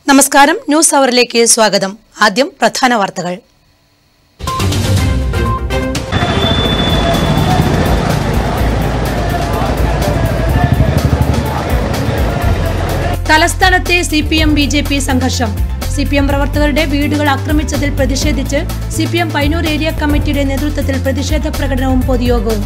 നമസ്കാരം, ന്യൂസ് അവറിലേക്ക് സ്വാഗതം. ആദ്യം പ്രധാന വാർത്തകൾ. തലസ്ഥാനത്തെ സിപിഎം ബിജെപി സംഘർഷം. സിപിഎം പ്രവർത്തകരുടെ വീടുകൾ ആക്രമിച്ചതിൽ പ്രതിഷേധിച്ച് സിപിഎം പയ്യന്നൂർ ഏരിയ കമ്മിറ്റിയുടെ നേതൃത്വത്തിൽ പ്രതിഷേധ പ്രകടനവും പൊതുയോഗവും.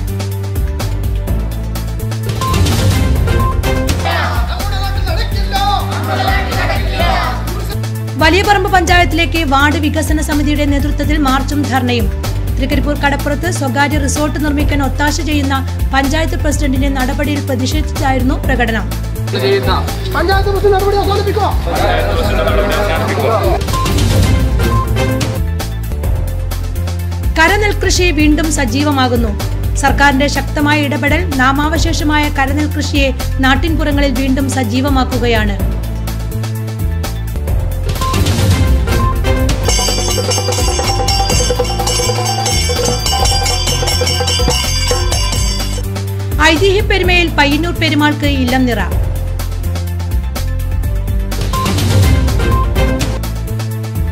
വലിയപറമ്പ് പഞ്ചായത്തിലേക്ക് വാർഡ് വികസന സമിതിയുടെ നേതൃത്വത്തിൽ മാർച്ചും ധർണയും. തൃക്കരിപ്പൂർ കടപ്പുറത്ത് സ്വകാര്യ റിസോർട്ട് നിർമ്മിക്കാൻ ഒത്താശ ചെയ്യുന്ന പഞ്ചായത്ത് പ്രസിഡന്റിന്റെ നടപടിയിൽ പ്രതിഷേധിച്ചായിരുന്നു പ്രകടനം. കരനെൽകൃഷി വീണ്ടും സജീവമാകുന്നു. സർക്കാരിന്റെ ശക്തമായ ഇടപെടൽ നാമാവശേഷമായ കരനെൽകൃഷിയെ നാട്ടിൻപുറങ്ങളിൽ വീണ്ടും സജീവമാക്കുകയാണ്. ഐതിഹ്യ പെരുമയിൽ പയ്യന്നൂർ പെരുമാൾക്ക് ഇല്ലം നിറ.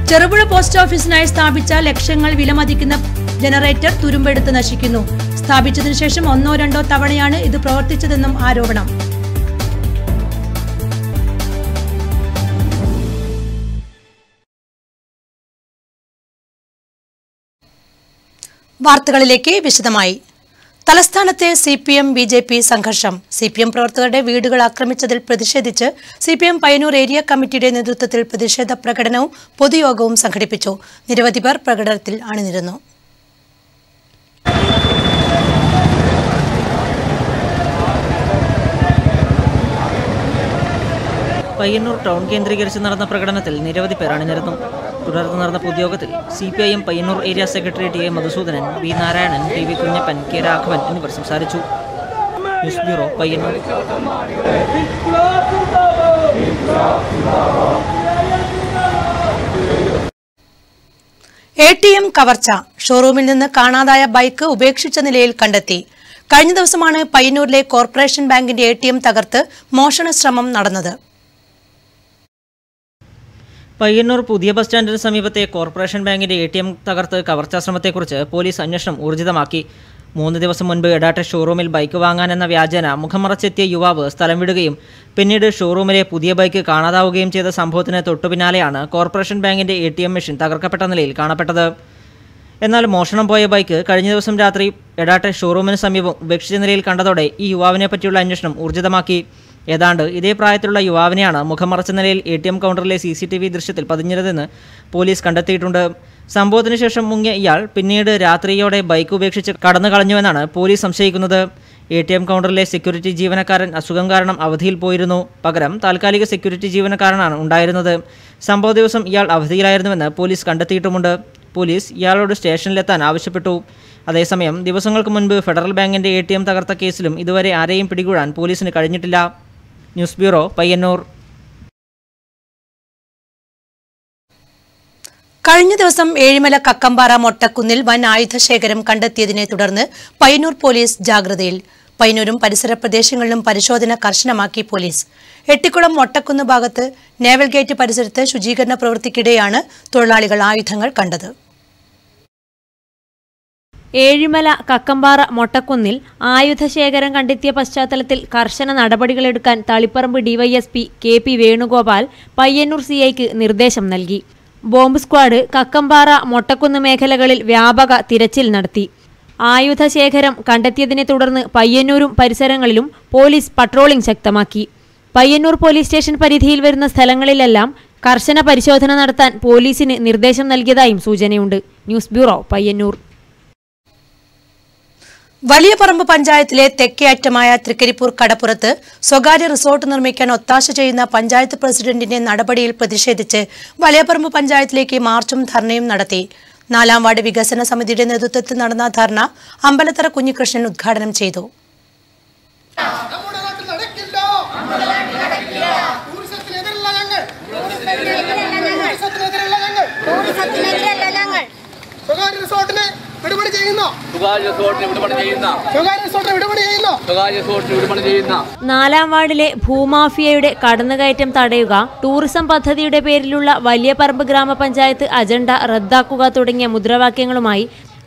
ചെറുപുഴ പോസ്റ്റ് ഓഫീസിനായി സ്ഥാപിച്ച ലക്ഷങ്ങൾ വിലമതിക്കുന്ന ജനറേറ്റർ തുരുമ്പെടുത്ത് നശിക്കുന്നു. സ്ഥാപിച്ചതിനു ശേഷം 1-2 തവണയാണ് ഇത് പ്രവർത്തിച്ചതെന്നും ആരോപണം. വാർത്തകളിലേക്ക് വിശദമായി. തലസ്ഥാനത്തെ സിപിഎം ബിജെപി സംഘർഷം. സിപിഎം പ്രവർത്തകരുടെ വീടുകൾ ആക്രമിച്ചതിൽ പ്രതിഷേധിച്ച് സിപിഎം പയ്യന്നൂർ ഏരിയ കമ്മിറ്റിയുടെ നേതൃത്വത്തിൽ പ്രതിഷേധ പ്രകടനവും പൊതുയോഗവും സംഘടിപ്പിച്ചു. നിരവധി പേർ പ്രകടനത്തിൽ അണിനിരന്നു. പയ്യന്നൂർ ടൗൺ കേന്ദ്രീകരിച്ച് നടന്ന പ്രകടനത്തിൽ നിരവധി പേർ അണിനിരന്നു. തുടർന്ന് നടന്ന പൊതുയോഗത്തിൽ CPIM Payyanur area secretary T A Madhusudanan, V Narayanan, T V Kunhappan, K Raghavan എന്നിവർ സംസാരിച്ചു. News bureau, Payyanur. ATM കവർച്ച. ഷോറൂമിൽ നിന്ന് കാണാതായ ബൈക്ക് ഉപേക്ഷിച്ച നിലയിൽ കണ്ടെത്തി. കഴിഞ്ഞ ദിവസമാണ് പയ്യന്നൂരിലെ കോർപ്പറേഷൻ ബാങ്കിന്റെ ATM തകർത്ത് മോഷണ ശ്രമം നടന്നത്. പയ്യന്നൂർ പുതിയ ബസ് സ്റ്റാൻഡിന് സമീപത്തെ കോർപ്പറേഷൻ ബാങ്കിന്റെ ATM തകർത്ത് കവർച്ചാശ്രമത്തെക്കുറിച്ച് പോലീസ് അന്വേഷണം ഊർജിതമാക്കി. 3 ദിവസം മുൻപ് എടാട്ടെ ഷോറൂമിൽ ബൈക്ക് വാങ്ങാനെന്ന വ്യാജേന മുഖമറച്ചെത്തിയ യുവാവ് സ്ഥലം വിടുകയും പിന്നീട് ഷോറൂമിലെ പുതിയ ബൈക്ക് കാണാതാവുകയും ചെയ്ത സംഭവത്തിന് തൊട്ടുപിന്നാലെയാണ് കോർപ്പറേഷൻ ബാങ്കിന്റെ ATM മെഷീൻ തകർക്കപ്പെട്ട നിലയിൽ കാണപ്പെട്ടത്. എന്നാൽ മോഷണം പോയ ബൈക്ക് കഴിഞ്ഞ ദിവസം രാത്രി എടാട്ടെ ഷോറൂമിന് സമീപം ഉപേക്ഷിച്ച നിലയിൽ കണ്ടതോടെ ഈ യുവാവിനെ പറ്റിയുള്ള അന്വേഷണം ഊർജിതമാക്കി. ഏതാണ്ട് ഇതേ പ്രായത്തിലുള്ള യുവാവിനെയാണ് മുഖമറച്ച നിലയിൽ ATM കൗണ്ടറിലെ CCTV ദൃശ്യത്തിൽ പതിഞ്ഞതെന്ന് പോലീസ് കണ്ടെത്തിയിട്ടുണ്ട്. സംഭവത്തിന് ശേഷം മുങ്ങിയ ഇയാൾ പിന്നീട് രാത്രിയോടെ ബൈക്ക് ഉപേക്ഷിച്ച് കടന്നു കളഞ്ഞുവെന്നാണ് പോലീസ് സംശയിക്കുന്നത്. ATM കൗണ്ടറിലെ സെക്യൂരിറ്റി ജീവനക്കാരൻ അസുഖം കാരണം അവധിയിൽ പോയിരുന്നു. പകരം താൽക്കാലിക സെക്യൂരിറ്റി ജീവനക്കാരനാണ് ഉണ്ടായിരുന്നത്. സംഭവ ദിവസം ഇയാൾ അവധിയിലായിരുന്നുവെന്ന് പോലീസ് കണ്ടെത്തിയിട്ടുമുണ്ട്. പോലീസ് ഇയാളോട് സ്റ്റേഷനിലെത്താൻ ആവശ്യപ്പെട്ടു. അതേസമയം ദിവസങ്ങൾക്ക് മുൻപ് ഫെഡറൽ ബാങ്കിന്റെ ATM തകർത്ത കേസിലും ഇതുവരെ ആരെയും പിടികൂടാൻ പോലീസിന് കഴിഞ്ഞിട്ടില്ല. News bureau, Payyanur. കഴിഞ്ഞ ദിവസം ഏഴിമല കക്കമ്പാറ മൊട്ടക്കുന്നിൽ വൻ ആയുധശേഖരം കണ്ടെത്തിയതിനെ തുടർന്ന് പയ്യന്നൂർ പോലീസ് ജാഗ്രതയിൽ. പയ്യന്നൂരും പരിസര പ്രദേശങ്ങളിലും പരിശോധന കർശനമാക്കി പോലീസ്. എട്ടിക്കുളം മൊട്ടക്കുന്ന് ഭാഗത്ത് നേവൽ ഗേറ്റ് പരിസരത്ത് ശുചീകരണ പ്രവൃത്തിക്കിടെയാണ് തൊഴിലാളികൾ ആയുധങ്ങൾ കണ്ടത്. ഏഴിമല കക്കമ്പാറ മൊട്ടക്കുന്നിൽ ആയുധശേഖരം കണ്ടെത്തിയ പശ്ചാത്തലത്തിൽ കർശന നടപടികളെടുക്കാൻ തളിപ്പറമ്പ് DYSP KP വേണുഗോപാൽ പയ്യന്നൂർ CIക്ക് നിർദ്ദേശം നൽകി. ബോംബ് സ്ക്വാഡ് കക്കമ്പാറ മൊട്ടക്കുന്ന് മേഖലകളിൽ വ്യാപക തിരച്ചിൽ നടത്തി. ആയുധശേഖരം കണ്ടെത്തിയതിനെ തുടർന്ന് പയ്യന്നൂരും പരിസരങ്ങളിലും പോലീസ് പട്രോളിംഗ് ശക്തമാക്കി. പയ്യന്നൂർ പോലീസ് സ്റ്റേഷൻ പരിധിയിൽ വരുന്ന സ്ഥലങ്ങളിലെല്ലാം കർശന പരിശോധന നടത്താൻ പോലീസിന് നിർദ്ദേശം നൽകിയതായും സൂചനയുണ്ട്. News bureau, Payyanur. വലിയപറമ്പ് പഞ്ചായത്തിലെ തെക്കേ അറ്റമായ തൃക്കരിപ്പൂർ കടപ്പുറത്ത് സ്വകാര്യ റിസോർട്ട് നിർമ്മിക്കാൻ ഒത്താശ ചെയ്യുന്ന പഞ്ചായത്ത് പ്രസിഡന്റിന്റെ നടപടിയിൽ പ്രതിഷേധിച്ച് വലിയപറമ്പ് പഞ്ചായത്തിലേക്ക് മാർച്ചും ധർണയും നടത്തി. 4-ാം വാർഡ് വികസന സമിതിയുടെ നേതൃത്വത്തിൽ നടന്ന ധർണ അമ്പലത്തറ കുഞ്ഞികൃഷ്ണൻ ഉദ്ഘാടനം ചെയ്തു. സ്വകാര്യ റിസോർട്ടിന് 4-ാം വാർഡിലെ ഭൂമാഫിയയുടെ കടന്നുകയറ്റം തടയുക, ടൂറിസം പദ്ധതിയുടെ പേരിലുള്ള വലിയപറമ്പ് ഗ്രാമപഞ്ചായത്ത് അജണ്ട റദ്ദാക്കുക തുടങ്ങിയ മുദ്രാവാക്യങ്ങളുമായി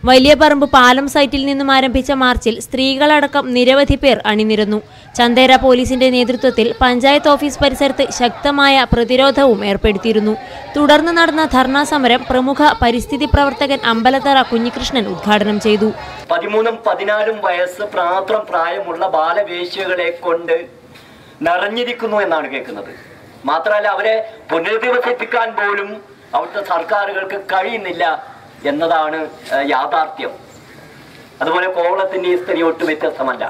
വലിയപറമ്പ് പാലം സൈറ്റിൽ നിന്നും ആരംഭിച്ച മാർച്ചിൽ സ്ത്രീകളടക്കം നിരവധി പേർ അണിനിരന്നു. ചന്തേര പോലീസിന്റെ നേതൃത്വത്തിൽ പഞ്ചായത്ത് ഓഫീസ് പരിസരത്ത് ശക്തമായ പ്രതിരോധവും ഏർപ്പെടുത്തിയിരുന്നു. തുടർന്ന് നടന്ന ധർണാ സമരം പ്രമുഖ പരിസ്ഥിതി പ്രവർത്തകൻ അമ്പലത്തറ കുഞ്ഞികൃഷ്ണൻ ഉദ്ഘാടനം ചെയ്തു. 13-14 വയസ്സ് മാത്രം പ്രായമുള്ള ബാലവേശ്യകളെ കൊണ്ട് നിറഞ്ഞിരിക്കുന്നു എന്നാണ് കേൾക്കുന്നത്. മാത്രമല്ല, അവരെ പുനരധിവസിപ്പിക്കാൻ പോലും അവിടുത്തെ സർക്കാരുകൾക്ക് കഴിയുന്നില്ല എന്നതാണ് യാഥാർത്ഥ്യം. അതുപോലെ കോവളത്തിന്റെ ഈ സ്ഥിതി ഒട്ടും വ്യത്യസ്തമല്ല.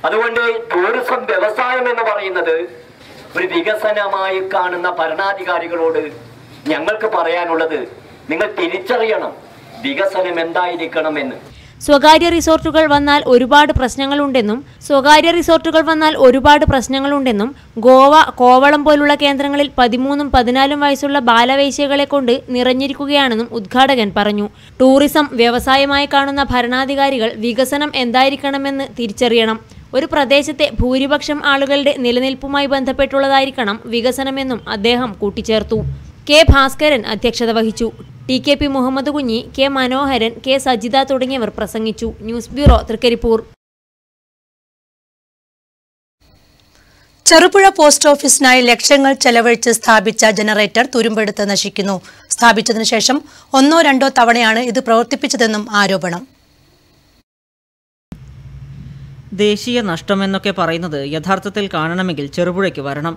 അതുകൊണ്ട് ടൂറിസം വ്യവസായം എന്ന് പറയുന്നത് ഒരു വികസനമായി കാണുന്ന ഭരണാധികാരികളോട് ഞങ്ങൾക്ക് പറയാനുള്ളത്, നിങ്ങൾ തിരിച്ചറിയണം വികസനം എന്തായിരിക്കണമെന്ന്. സ്വകാര്യ റിസോർട്ടുകൾ വന്നാൽ ഒരുപാട് പ്രശ്നങ്ങളുണ്ടെന്നും ഗോവ, കോവളം പോലുള്ള കേന്ദ്രങ്ങളിൽ 13-14 വയസ്സുള്ള ബാലവേശ്യകളെ കൊണ്ട് നിറഞ്ഞിരിക്കുകയാണെന്നും ഉദ്ഘാടകൻ പറഞ്ഞു. ടൂറിസം വ്യവസായമായി കാണുന്ന ഭരണാധികാരികൾ വികസനം എന്തായിരിക്കണമെന്ന് തിരിച്ചറിയണം. ഒരു പ്രദേശത്തെ ഭൂരിപക്ഷം ആളുകളുടെ നിലനിൽപ്പുമായി ബന്ധപ്പെട്ടുള്ളതായിരിക്കണം വികസനമെന്നും അദ്ദേഹം കൂട്ടിച്ചേർത്തു. കെ ഭാസ്കരൻ അധ്യക്ഷത വഹിച്ചു. TKP മുഹമ്മദ് കുഞ്ഞി, കെ മനോഹരൻ, കെ സജിത തുടങ്ങിയവർ പ്രസംഗിച്ചു. News bureau, Thrikkaripur. Cherupuzha post ഓഫീസിനായി ലക്ഷങ്ങൾ ചെലവഴിച്ച് സ്ഥാപിച്ച ജനറേറ്റർ തുരുമ്പെടുത്ത് നശിക്കുന്നു. സ്ഥാപിച്ചതിനു ശേഷം 1-2 തവണയാണ് ഇത് പ്രവർത്തിപ്പിച്ചതെന്നും ആരോപണം. ദേശീയ നഷ്ടമെന്നൊക്കെ പറയുന്നത് യഥാർത്ഥത്തിൽ കാണണമെങ്കിൽ ചെറുപുഴയ്ക്ക് വരണം.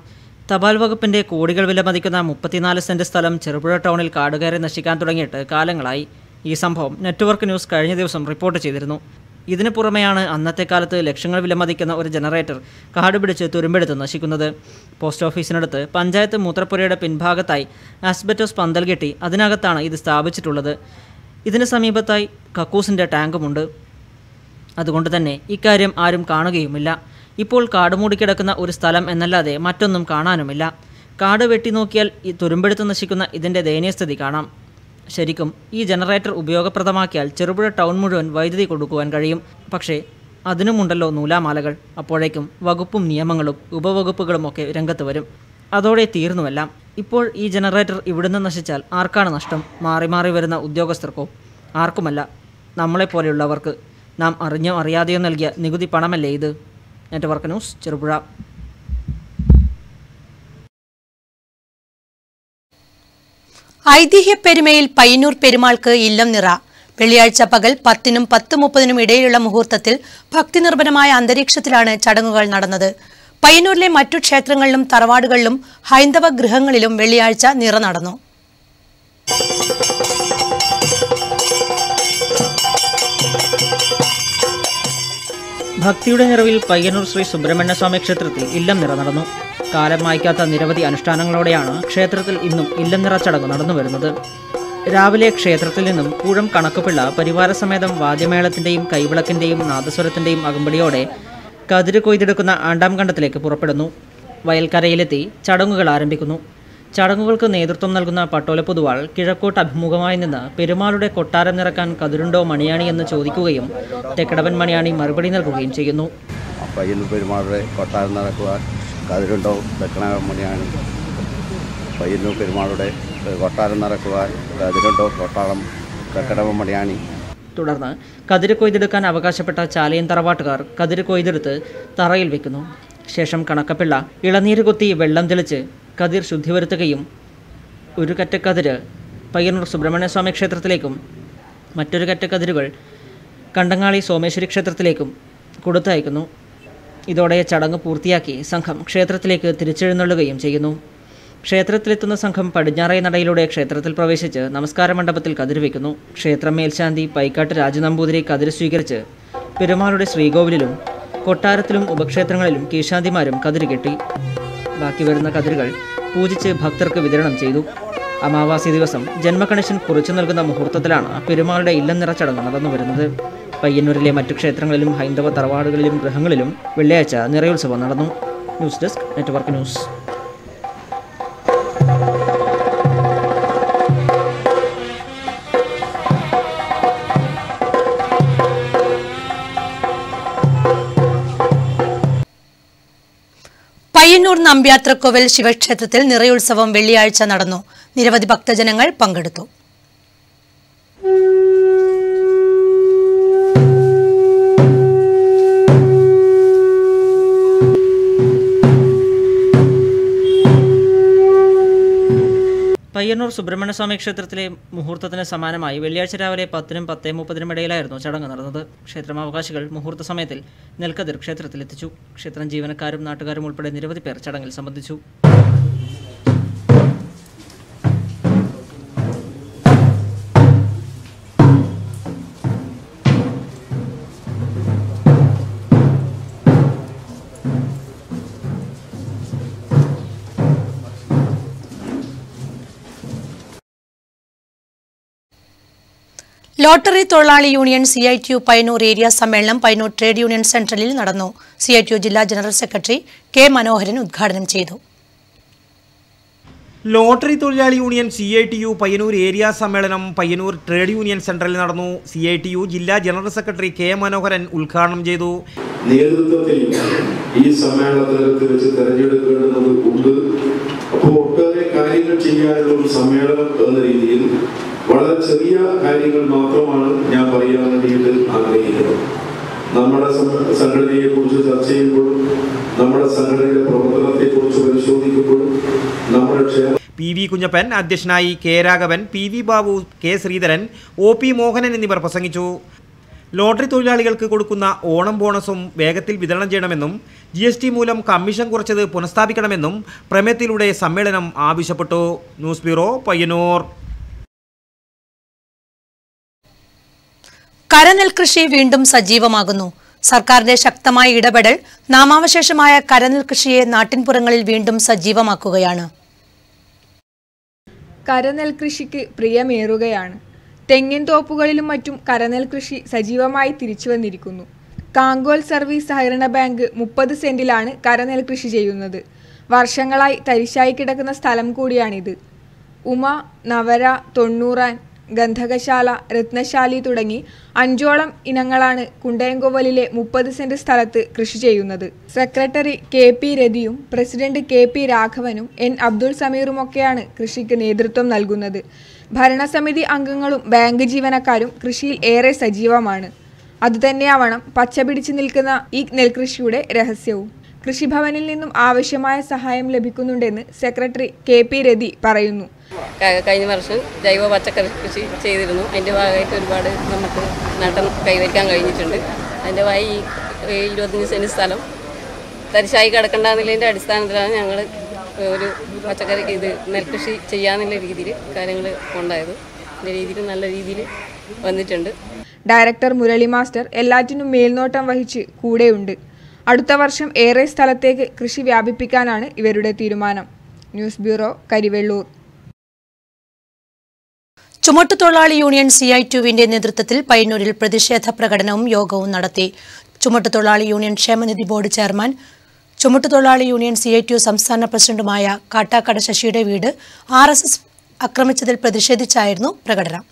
തപാൽ വകുപ്പിന്റെ കോടികൾ വിലമതിക്കുന്ന 34 സെന്റ് സ്ഥലം ചെറുപുഴ ടൗണിൽ കാടുകയറി നശിക്കാൻ തുടങ്ങിയിട്ട് കാലങ്ങളായി. ഈ സംഭവം നെറ്റ്വർക്ക് ന്യൂസ് കഴിഞ്ഞ ദിവസം റിപ്പോർട്ട് ചെയ്തിരുന്നു. ഇതിനു പുറമെയാണ് അന്നത്തെ കാലത്ത് ലക്ഷങ്ങൾ വിലമതിക്കുന്ന ഒരു ജനറേറ്റർ കാടുപിടിച്ച് തുരുമ്പെടുത്ത് നശിക്കുന്നത്. പോസ്റ്റ് ഓഫീസിനടുത്ത് പഞ്ചായത്ത് മൂത്രപ്പുരയുടെ പിൻഭാഗത്തായി ആസ്ബറ്റോസ് പന്തൽ കെട്ടി അതിനകത്താണ് ഇത് സ്ഥാപിച്ചിട്ടുള്ളത്. ഇതിന് സമീപത്തായി കക്കൂസിൻ്റെ ടാങ്കുമുണ്ട്. അതുകൊണ്ട് തന്നെ ഇക്കാര്യം ആരും കാണുകയുമില്ല. ഇപ്പോൾ കാട് മൂടിക്കിടക്കുന്ന ഒരു സ്ഥലം എന്നല്ലാതെ മറ്റൊന്നും കാണാനുമില്ല. കാട് വെട്ടി നോക്കിയാൽ ഈ തുരുമ്പെടുത്ത് നശിക്കുന്ന ഇതിൻ്റെ ദയനീയസ്ഥിതി കാണാം. ശരിക്കും ഈ ജനറേറ്റർ ഉപയോഗപ്രദമാക്കിയാൽ ചെറുപുഴ ടൗൺ മുഴുവൻ വൈദ്യുതി കൊടുക്കുവാൻ കഴിയും. പക്ഷേ അതിനുമുണ്ടല്ലോ നൂലാമാലകൾ. അപ്പോഴേക്കും വകുപ്പും നിയമങ്ങളും ഉപവകുപ്പുകളും ഒക്കെ രംഗത്ത് വരും. അതോടെ തീർന്നുവെല്ലാം. ഇപ്പോൾ ഈ ജനറേറ്റർ ഇവിടുന്ന് നശിച്ചാൽ ആർക്കാണ് നഷ്ടം? മാറി മാറി വരുന്ന ഉദ്യോഗസ്ഥർക്കോ? ആർക്കുമല്ല, നമ്മളെപ്പോലെയുള്ളവർക്ക്. നാം അറിഞ്ഞോ അറിയാതെയോ നൽകിയ നികുതി പണമല്ലേ ഇത്? Network news, Cherupuzha. ഐതിഹ്യപ്പെരുമയിൽ പയ്യന്നൂർ പെരുമാൾക്ക് ഇല്ലം നിറ. വെള്ളിയാഴ്ച പകൽ 10-നും 10:30 ഇടയിലുള്ള മുഹൂർത്തത്തിൽ ഭക്തിനിർഭരമായ അന്തരീക്ഷത്തിലാണ് ചടങ്ങുകൾ നടന്നത്. പയ്യന്നൂരിലെ മറ്റു ക്ഷേത്രങ്ങളിലും തറവാടുകളിലും ഹൈന്ദവ ഗൃഹങ്ങളിലും വെള്ളിയാഴ്ച നിറ നടന്നു. ഭക്തിയുടെ നിറവിൽ പയ്യന്നൂർ ശ്രീ സുബ്രഹ്മണ്യസ്വാമി ക്ഷേത്രത്തിൽ ഇല്ലം നിറ നടന്നു. കാലം മായ്ക്കാത്ത നിരവധി അനുഷ്ഠാനങ്ങളോടെയാണ് ക്ഷേത്രത്തിൽ ഇന്നും ഇല്ലം നിറ ചടങ്ങ് നടന്നു വരുന്നത്. രാവിലെ ക്ഷേത്രത്തിൽ നിന്നും പൂഴം കണക്കുപിള്ള പരിവാരസമേതം വാദ്യമേളത്തിൻ്റെയും കൈവിളക്കിൻ്റെയും നാദസ്വരത്തിൻ്റെയും അകമ്പടിയോടെ കതിര് കൊയ്തെടുക്കുന്ന ആണ്ടാം കണ്ടത്തിലേക്ക് പുറപ്പെടുന്നു. വയൽക്കരയിലെത്തി ചടങ്ങുകൾ ആരംഭിക്കുന്നു. ചടങ്ങുകൾക്ക് നേതൃത്വം നൽകുന്ന പട്ടോലപ്പൊതുവാൾ കിഴക്കോട്ട് അഭിമുഖമായി നിന്ന് പെരുമാളുടെ കൊട്ടാരം നിറക്കാൻ കതിരുണ്ടോ മണിയാണി എന്ന് ചോദിക്കുകയും തെക്കടവൻ മണിയാണി മറുപടി നൽകുകയും ചെയ്യുന്നു. പയ്യന്നൂർ പെരുമാളുടെ കൊട്ടാരം നിറക്കുവാൻ കതിരുണ്ടോ തെക്കടവൻ മണിയാണി, പയ്യന്നൂർ പെരുമാളുടെ കൊട്ടാരം നിറക്കുവാൻ കതിരുണ്ടോ കൊട്ടാരം തെക്കടവൻ മണിയാണി. തുടർന്ന് കതിര് കൊയ്തെടുക്കാൻ അവകാശപ്പെട്ട ചാലയൻ തറവാട്ടുകാർ കതിര് കൊയ്തെടുത്ത് തറയിൽ വെക്കുന്നു. ശേഷം കണക്കപ്പിള്ള ഇളനീര് കൊത്തി വെള്ളം തെളിച്ച് കതിർ ശുദ്ധി വരുത്തുകയും ഒരു കറ്റക്കതിര് പയ്യന്നൂർ സുബ്രഹ്മണ്യസ്വാമി ക്ഷേത്രത്തിലേക്കും മറ്റൊരു കറ്റക്കതിരുകൾ കണ്ടങ്ങാളി സോമേശ്വരി ക്ഷേത്രത്തിലേക്കും കൊടുത്തയക്കുന്നു. ഇതോടെ ചടങ്ങ് പൂർത്തിയാക്കി സംഘം ക്ഷേത്രത്തിലേക്ക് തിരിച്ചെഴുന്നള്ളുകയും ചെയ്യുന്നു. ക്ഷേത്രത്തിലെത്തുന്ന സംഘം പടിഞ്ഞാറേ നടയിലൂടെ ക്ഷേത്രത്തിൽ പ്രവേശിച്ച് നമസ്കാര മണ്ഡപത്തിൽ കതിര് വയ്ക്കുന്നു. ക്ഷേത്രം മേൽശാന്തി പൈക്കാട്ട് രാജനമ്പൂതിരി കതിര് സ്വീകരിച്ച് പെരുമാളുടെ ശ്രീകോവിലിലും കൊട്ടാരത്തിലും ഉപക്ഷേത്രങ്ങളിലും കീശാന്തിമാരും കതിര് കെട്ടി. ബാക്കി വരുന്ന കതിരുകൾ പൂജിച്ച് ഭക്തർക്ക് വിതരണം ചെയ്തു. അമാവാസി ദിവസം ജന്മകണശൻ കുറിച്ചു നൽകുന്ന മുഹൂർത്തത്തിലാണ് പെരുമാളുടെ ഇല്ലം നിറ ചടങ്ങ് നടന്നു വരുന്നത്. പയ്യന്നൂരിലെ മറ്റു ക്ഷേത്രങ്ങളിലും ഹൈന്ദവ തറവാടുകളിലും ഗൃഹങ്ങളിലും വെള്ളിയാഴ്ച നിറയോത്സവം നടന്നു. News desk, network news. Payyanur Nambyathrakovil ശിവക്ഷേത്രത്തിൽ നിറയുത്സവം വെള്ളിയാഴ്ച നടന്നു. നിരവധി ഭക്തജനങ്ങൾ പങ്കെടുത്തു. പയ്യന്നൂർ സുബ്രഹ്മണ്യസ്വാമി ക്ഷേത്രത്തിലെ മുഹൂർത്തത്തിന് സമാനമായി വെള്ളിയാഴ്ച രാവിലെ 10-നും 10:30 ഇടയിലായിരുന്നു ചടങ്ങ് നടന്നത്. ക്ഷേത്രമാവകാശികൾ മുഹൂർത്ത സമയത്തിൽ നെൽക്കതിർ ക്ഷേത്രത്തിലെത്തിച്ചു. ക്ഷേത്രം ജീവനക്കാരും നാട്ടുകാരും ഉൾപ്പെടെ നിരവധി പേർ ചടങ്ങിൽ സംബന്ധിച്ചു. ലോട്ടറി തൊഴിലാളി യൂണിയൻ CITU പയ്യന്നൂർ ഏരിയ സമ്മേളനം പയ്യന്നൂർ ട്രേഡ് യൂണിയൻ സെന്ററിൽ നടന്നു. CITU ജില്ലാ ജനറൽ സെക്രട്ടറി K. മനോഹരൻ ഉദ്ഘാടനം ചെയ്തു. ലോട്ടറി തൊഴിലാളി യൂണിയൻ CITU പയ്യന്നൂർ ഏരിയ സമ്മേളനം പയ്യന്നൂർ ട്രേഡ് യൂണിയൻ സെന്ററിൽ നടന്നു. CITU ജില്ലാ ജനറൽ സെക്രട്ടറി K. മനോഹരൻ ഉദ്ഘാടനം ചെയ്തു. നേതൃത്വത്തിൽ ഈ സമ്മേളനത്തിനകത്ത് വെച്ച് തെരഞ്ഞെടുക്കേണ്ടതുണ്ട്. അപ്പോൾ ഒട്ടേറെ കാര്യങ്ങൾ ചെയ്യാനുള്ള ഒരു സമ്മേളനം എന്ന രീതിയിൽ വളരെ ചെറിയ കാര്യങ്ങൾ മാത്രമാണ് ഞാൻ പറയാൻ വേണ്ടിയിട്ട് ആഗ്രഹിക്കുന്നത്. നമ്മുടെ സംഘടനയെക്കുറിച്ച് ചർച്ച ചെയ്യുമ്പോഴും നമ്മുടെ സംഘടനയുടെ പ്രവർത്തനത്തെക്കുറിച്ച് പരിശോധിക്കുമ്പോഴും നമ്മുടെ PV കുഞ്ഞപ്പൻ അധ്യക്ഷനായി, K. Raghavan, PV Babu, K. Sreedharan, OP Mohanan എന്നിവർ പ്രസംഗിച്ചു. ലോട്ടറി തൊഴിലാളികൾക്ക് കൊടുക്കുന്ന ഓണം ബോണസും വേഗത്തിൽ വിതരണം ചെയ്യണമെന്നും GST മൂലം കമ്മീഷൻ കുറച്ചത് പുനഃസ്ഥാപിക്കണമെന്നും പ്രമേയത്തിലൂടെ സമ്മേളനം ആവശ്യപ്പെട്ടു. News bureau, Payyanur. കരനെൽകൃഷി വീണ്ടും സജീവമാകുന്നു. സർക്കാരിന്റെ ശക്തമായ ഇടപെടൽ നാമാവശേഷമായ കരനെൽകൃഷിയെ നാട്ടിൻപുറങ്ങളിൽ വീണ്ടും സജീവമാക്കുകയാണ്. കരനെൽകൃഷിക്ക് പ്രിയമേറുകയാണ്. തെങ്ങിൻ തോപ്പുകളിലും മറ്റും കരനെൽകൃഷി സജീവമായി തിരിച്ചുവന്നിരിക്കുന്നു. കാങ്കോൽ സർവീസ് സഹകരണ ബാങ്ക് 30 സെന്റിലാണ് കരനെൽകൃഷി ചെയ്യുന്നത്. വർഷങ്ങളായി തരിശായി കിടക്കുന്ന സ്ഥലം കൂടിയാണിത്. ഉമ, നവര, തൊണ്ണൂറാൻ, ഗന്ധകശാല, രത്നശാലി തുടങ്ങി 5ഓളം ഇനങ്ങളാണ് കുണ്ടയംകോവലിലെ 30 സെന്റ് സ്ഥലത്ത് കൃഷി ചെയ്യുന്നത്. സെക്രട്ടറി KP രതിയും പ്രസിഡന്റ് KP രാഘവനും N. അബ്ദുൾ സമീറുമൊക്കെയാണ് കൃഷിക്ക് നേതൃത്വം നൽകുന്നത്. ഭരണസമിതി അംഗങ്ങളും ബാങ്ക് ജീവനക്കാരും കൃഷിയിൽ ഏറെ സജീവമാണ്. അതുതന്നെയാവണം പച്ചപിടിച്ചു നിൽക്കുന്ന ഈ നെൽകൃഷിയുടെ രഹസ്യവും. കൃഷിഭവനിൽ നിന്നും ആവശ്യമായ സഹായം ലഭിക്കുന്നുണ്ടെന്ന് സെക്രട്ടറി KP രതി പറയുന്നു. കഴിഞ്ഞ വർഷം ജൈവ പച്ചക്കറി കൃഷി ചെയ്തിരുന്നു. അതിൻ്റെ ഭാഗമായിട്ട് ഒരുപാട് നമുക്ക് നേട്ടം കൈവരിക്കാൻ കഴിഞ്ഞിട്ടുണ്ട്. അതിൻ്റെ ഭാഗമായി ഈ 25 സെന്റ് സ്ഥലം തരിശായി കിടക്കേണ്ടെന്നുള്ളതിൻ്റെ അടിസ്ഥാനത്തിലാണ് ഞങ്ങൾ ഒരു പച്ചക്കറി നെൽകൃഷി ചെയ്യാന്നുള്ള രീതിയിൽ കാര്യങ്ങൾ ഉണ്ടായത്. ഇതിൻ്റെ രീതിയിൽ നല്ല രീതിയിൽ വന്നിട്ടുണ്ട്. ഡയറക്ടർ മുരളി മാസ്റ്റർ എല്ലാറ്റിനും മേൽനോട്ടം വഹിച്ച് കൂടെയുണ്ട്. അടുത്ത വർഷം ഏറെ സ്ഥലത്തേക്ക് കൃഷി വ്യാപിപ്പിക്കാനാണ് ഇവരുടെ തീരുമാനം. News bureau, Karivellur. ചുമട്ടുതൊഴിലാളി യൂണിയൻ CITUവിന്റെ നേതൃത്വത്തിൽ പയ്യന്നൂരിൽ പ്രതിഷേധ പ്രകടനവും യോഗവും നടത്തി. ചുമട്ടുതൊഴിലാളി യൂണിയൻ ക്ഷേമനിധി ബോർഡ് ചെയർമാൻ, ചുമട്ടുതൊഴിലാളി യൂണിയൻ CITU സംസ്ഥാന പ്രസിഡന്റുമായ കാട്ടാക്കട ശശിയുടെ വീട് RSS ആക്രമിച്ചതിൽ പ്രതിഷേധിച്ചായിരുന്നു പ്രകടനം.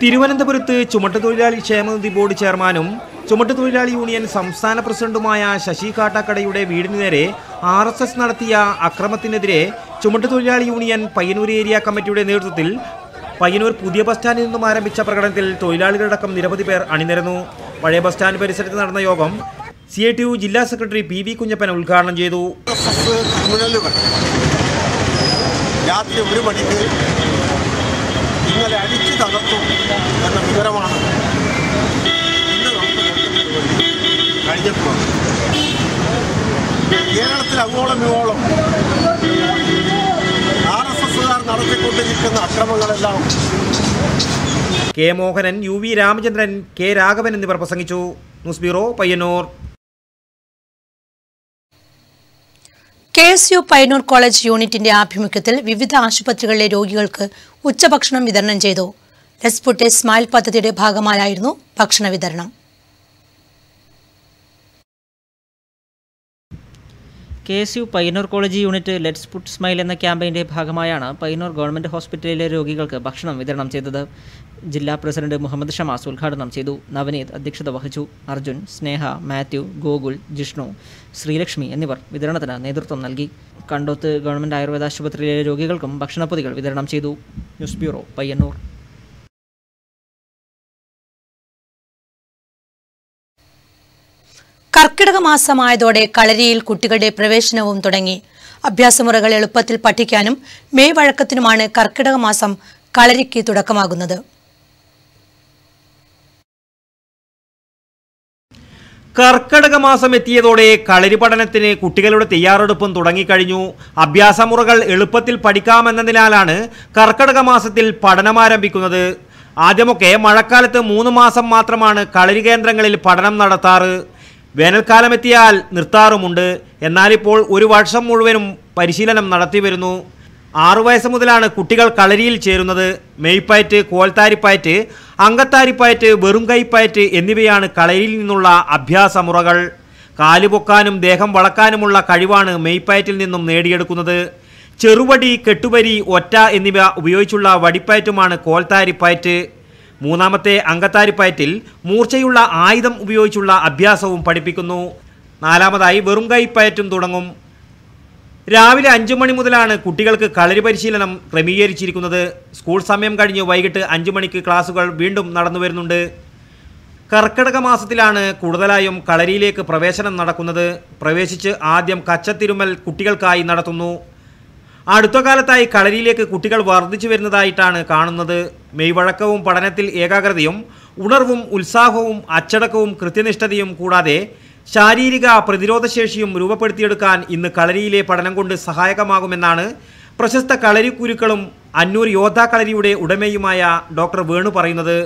തിരുവനന്തപുരത്ത് ചുമട്ടുതൊഴിലാളി ക്ഷേമനിധി ബോർഡ് ചെയർമാനും ചുമട്ടുതൊഴിലാളി യൂണിയൻ സംസ്ഥാന പ്രസിഡന്റുമായ ശശി കാട്ടാക്കടയുടെ വീടിന് നേരെ RSS നടത്തിയ അക്രമത്തിനെതിരെ ചുമട്ടുതൊഴിലാളി യൂണിയൻ പയ്യന്നൂർ ഏരിയ കമ്മിറ്റിയുടെ നേതൃത്വത്തിൽ പയ്യന്നൂർ പുതിയ ബസ് സ്റ്റാൻഡിൽ നിന്നും ആരംഭിച്ച പ്രകടനത്തിൽ തൊഴിലാളികളടക്കം നിരവധി പേർ അണിനിരന്നു. പഴയ ബസ് സ്റ്റാൻഡ് പരിസരത്ത് നടന്ന യോഗം CITU ജില്ലാ സെക്രട്ടറി PV കുഞ്ഞപ്പൻ ഉദ്ഘാടനം ചെയ്തു. ഇന്നലെ അടിച്ചു തകർത്തു എന്ന വിവരമാണ് ഇന്ന് നമുക്ക് കഴിഞ്ഞിട്ടുള്ളത്. കേരളത്തിൽ അങ്ങോളം ഇങ്ങോളം RSSകാർ നടത്തിക്കൊണ്ടിരിക്കുന്ന അക്രമങ്ങളെല്ലാം K. Mohanan, UV Ramachandran, K. Raghavan എന്നിവർ പ്രസംഗിച്ചു. News bureau, Payyanur. KSU Payyanur college യൂണിറ്റിന്റെ ആഭിമുഖ്യത്തിൽ വിവിധ ആശുപത്രികളിലെ രോഗികൾക്ക് ഉച്ചഭക്ഷണം വിതരണം ചെയ്തു. ലെറ്റ്സ് പുട്ട് എ സ്മൈൽ പദ്ധതിയുടെ ഭാഗമായായിരുന്നു ഭക്ഷണ വിതരണം. KSU Payyanur college unit let's puttu smile എന്ന ക്യാമ്പയിൻ്റെ ഭാഗമായാണ് പയ്യന്നൂർ ഗവൺമെൻറ് ഹോസ്പിറ്റലിലെ രോഗികൾക്ക് ഭക്ഷണം വിതരണം ചെയ്തത്. ജില്ലാ പ്രസിഡന്റ് മുഹമ്മദ് ഷമാസ് ഉദ്ഘാടനം ചെയ്തു. നവനീത് അധ്യക്ഷത വഹിച്ചു. അർജുൻ, സ്നേഹ, മാത്യു, ഗോകുൽ, ജിഷ്ണു, ശ്രീലക്ഷ്മി എന്നിവർ വിതരണത്തിന് നേതൃത്വം നൽകി. കണ്ടോത്ത് ഗവൺമെന്റ് ആയുർവേദ ആശുപത്രിയിലെ രോഗികൾക്കും ഭക്ഷണപ്പൊതികൾ വിതരണം ചെയ്തു. News bureau, Payyanur. കർക്കിടക മാസമായതോടെ കളരിയിൽ കുട്ടികളുടെ പ്രവേശനവും തുടങ്ങി. അഭ്യാസമുറകൾ എളുപ്പത്തിൽ പഠിക്കാനും മെയ് വഴക്കത്തിനുമാണ് കർക്കിടക മാസം കളരിക്ക് തുടക്കമാകുന്നത്. കർക്കിടക മാസം എത്തിയതോടെ കളരി പഠനത്തിന് കുട്ടികളുടെ തയ്യാറെടുപ്പും തുടങ്ങിക്കഴിഞ്ഞു. അഭ്യാസമുറകൾ എളുപ്പത്തിൽ പഠിക്കാമെന്നതിനാലാണ് കർക്കിടക മാസത്തിൽ പഠനമാരംഭിക്കുന്നത്. ആദ്യമൊക്കെ മഴക്കാലത്ത് 3 മാസം മാത്രമാണ് കളരി കേന്ദ്രങ്ങളിൽ പഠനം നടത്താറ്. വേനൽക്കാലമെത്തിയാൽ നിർത്താറുമുണ്ട്. എന്നാലിപ്പോൾ 1 വർഷം മുഴുവനും പരിശീലനം നടത്തിവരുന്നു. 6 വയസ്സ് മുതലാണ് കുട്ടികൾ കളരിയിൽ ചേരുന്നത്. മെയ്പ്പയറ്റ്, കോൽത്താരിപ്പയറ്റ്, അങ്കത്താരിപ്പയറ്റ്, വെറും കൈപ്പയറ്റ് എന്നിവയാണ് കളരിയിൽ നിന്നുള്ള അഭ്യാസമുറകൾ. കാലുപൊക്കാനും ദേഹം വളക്കാനുമുള്ള കഴിവാണ് മെയ്പ്പയറ്റിൽ നിന്നും നേടിയെടുക്കുന്നത്. ചെറുവടി, കെട്ടുവരി, ഒറ്റ എന്നിവ ഉപയോഗിച്ചുള്ള വടിപ്പയറ്റുമാണ് കോൽത്താരിപ്പയറ്റ്. മൂന്നാമത്തെ അങ്കത്താരിപ്പയറ്റിൽ മൂർച്ചയുള്ള ആയുധം ഉപയോഗിച്ചുള്ള അഭ്യാസവും പഠിപ്പിക്കുന്നു. 4ാമതായി വെറും കൈപ്പയറ്റും തുടങ്ങും. രാവിലെ 5 മണി മുതലാണ് കുട്ടികൾക്ക് കളരി പരിശീലനം ക്രമീകരിച്ചിരിക്കുന്നത്. സ്കൂൾ സമയം കഴിഞ്ഞ് വൈകിട്ട് 5 മണിക്ക് ക്ലാസുകൾ വീണ്ടും നടന്നു വരുന്നുണ്ട്. കർക്കിടക മാസത്തിലാണ് കൂടുതലായും കളരിയിലേക്ക് പ്രവേശനം നടക്കുന്നത്. പ്രവേശിച്ച് ആദ്യം കച്ചത്തിരുമൽ കുട്ടികൾക്കായി നടത്തുന്നു. അടുത്ത കാലത്തായി കളരിയിലേക്ക് കുട്ടികൾ വർദ്ധിച്ചു വരുന്നതായിട്ടാണ് കാണുന്നത്. മെയ്വഴക്കവും പഠനത്തിൽ ഏകാഗ്രതയും ഉണർവും ഉത്സാഹവും അച്ചടക്കവും കൃത്യനിഷ്ഠതയും കൂടാതെ ശാരീരിക പ്രതിരോധശേഷിയും രൂപപ്പെടുത്തിയെടുക്കാൻ ഇന്ന് കളരിയിലെ പഠനം കൊണ്ട് സഹായകമാകുമെന്നാണ് പ്രശസ്ത കളരി കുരുക്കളും അന്നൂർ യോദ്ധാ കളരിയുടെ ഉടമയുമായ ഡോക്ടർ വേണു പറയുന്നത്.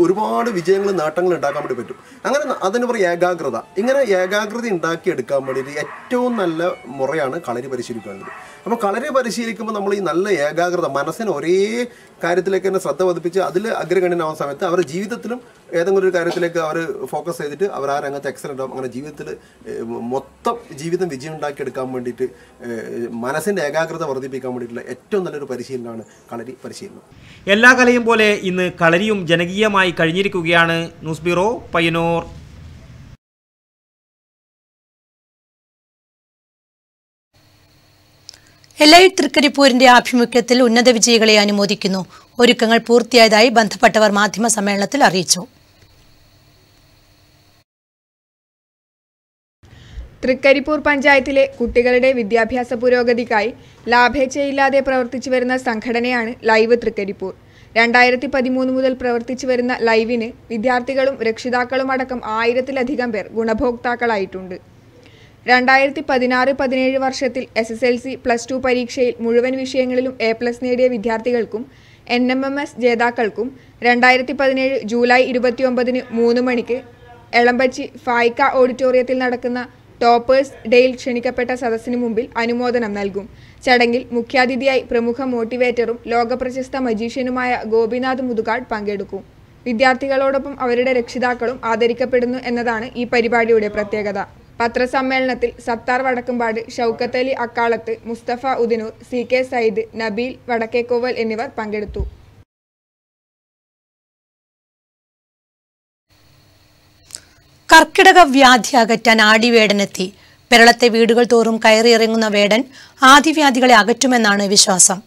ഒരുപാട് വിജയങ്ങൾ നേട്ടങ്ങൾ ഉണ്ടാക്കാൻ വേണ്ടി പറ്റും. അങ്ങനെ അതിന് പറയുക ഏകാഗ്രത. ഇങ്ങനെ ഏകാഗ്രത ഉണ്ടാക്കിയെടുക്കാൻ വേണ്ടിയിട്ട് ഏറ്റവും നല്ല മുറയാണ് കളരി പരിശീലിക്കേണ്ടത്. അപ്പോൾ കളരി പരിശീലിക്കുമ്പോൾ നമ്മൾ ഈ നല്ല ഏകാഗ്രത മനസ്സിന് ഒരേ കാര്യത്തിലേക്ക് തന്നെ ശ്രദ്ധ പതിപ്പിച്ച് അതിൽ അഗ്രഗണ്യനാവുന്ന സമയത്ത് അവരുടെ ജീവിതത്തിലും ഏതെങ്കിലും ഒരു കാര്യത്തിലേക്ക് അവർ ഫോക്കസ് ചെയ്തിട്ട് അവർ ആ രംഗത്ത് എക്സലൻ്റ് ആവും. അങ്ങനെ ജീവിതത്തിൽ മൊത്തം ജീവിതം വിജയം ഉണ്ടാക്കിയെടുക്കാൻ വേണ്ടിയിട്ട് മനസ്സിൻ്റെ ഏകാഗ്രത വർദ്ധിപ്പിക്കാൻ വേണ്ടിയിട്ടുള്ള ഏറ്റവും നല്ലൊരു പരിശീലനമാണ് കളരി പരിശീലനം. എല്ലാ കലയും പോലെ ഇന്ന് കളരിയും ജനകീയമായി കഴിഞ്ഞിരിക്കുകയാണ്. News bureau, Payyanur. എലൈറ്റ് തൃക്കരിപ്പൂരിന്റെ ആഭിമുഖ്യത്തിൽ ഉന്നത വിജയികളെ അനുമോദിക്കുന്നു. ഒരുക്കങ്ങൾ പൂർത്തിയായതായി ബന്ധപ്പെട്ടവർ മാധ്യമ സമ്മേളനത്തിൽ അറിയിച്ചു. തൃക്കരിപ്പൂർ പഞ്ചായത്തിലെ കുട്ടികളുടെ വിദ്യാഭ്യാസ പുരോഗതിക്കായി ലാഭേച്ഛയില്ലാതെ പ്രവർത്തിച്ചു വരുന്ന സംഘടനയാണ് ലൈവ് തൃക്കരിപ്പൂർ. 2013 മുതൽ പ്രവർത്തിച്ചു വരുന്ന ലൈവിന് വിദ്യാർത്ഥികളും രക്ഷിതാക്കളും അടക്കം 1000-ലധികം പേർ ഗുണഭോക്താക്കളായിട്ടുണ്ട്. 2016-17 വർഷത്തിൽ SSLC +2 പരീക്ഷയിൽ മുഴുവൻ വിഷയങ്ങളിലും A+ നേടിയ വിദ്യാർത്ഥികൾക്കും NMMS ജേതാക്കൾക്കും 2017 ജൂലൈ 29-ന് 3 മണിക്ക് എളമ്പച്ചി ഫായ്ക്ക ഓഡിറ്റോറിയത്തിൽ നടക്കുന്ന ടോപ്പേഴ്സ് ഡേയിൽ ക്ഷണിക്കപ്പെട്ട സദസ്സിന് മുമ്പിൽ അനുമോദനം നൽകും. ചടങ്ങിൽ മുഖ്യാതിഥിയായി പ്രമുഖ മോട്ടിവേറ്ററും ലോകപ്രശസ്ത മജീഷ്യനുമായ ഗോപിനാഥ് മുതുകാട് പങ്കെടുക്കും. വിദ്യാർത്ഥികളോടൊപ്പം അവരുടെ രക്ഷിതാക്കളും ആദരിക്കപ്പെടുന്നു എന്നതാണ് ഈ പരിപാടിയുടെ പ്രത്യേകത. പത്രസമ്മേളനത്തിൽ സത്താർ വടക്കുംപാട്, ഷൗക്കത്ത് അലി അക്കാളത്ത്, മുസ്തഫ ഉദിനൂർ, CK സയ്യിദ്, നബീൽ വടക്കേക്കോവൽ എന്നിവർ പങ്കെടുത്തു. കർക്കിടക വ്യാധി അകറ്റാൻ ആടിവേടനെത്തി. കേരളത്തെ വീടുകൾ തോറും കയറിയിറങ്ങുന്ന വേടൻ ആദിവ്യാധികളെ അകറ്റുമെന്നാണ് വിശ്വാസം.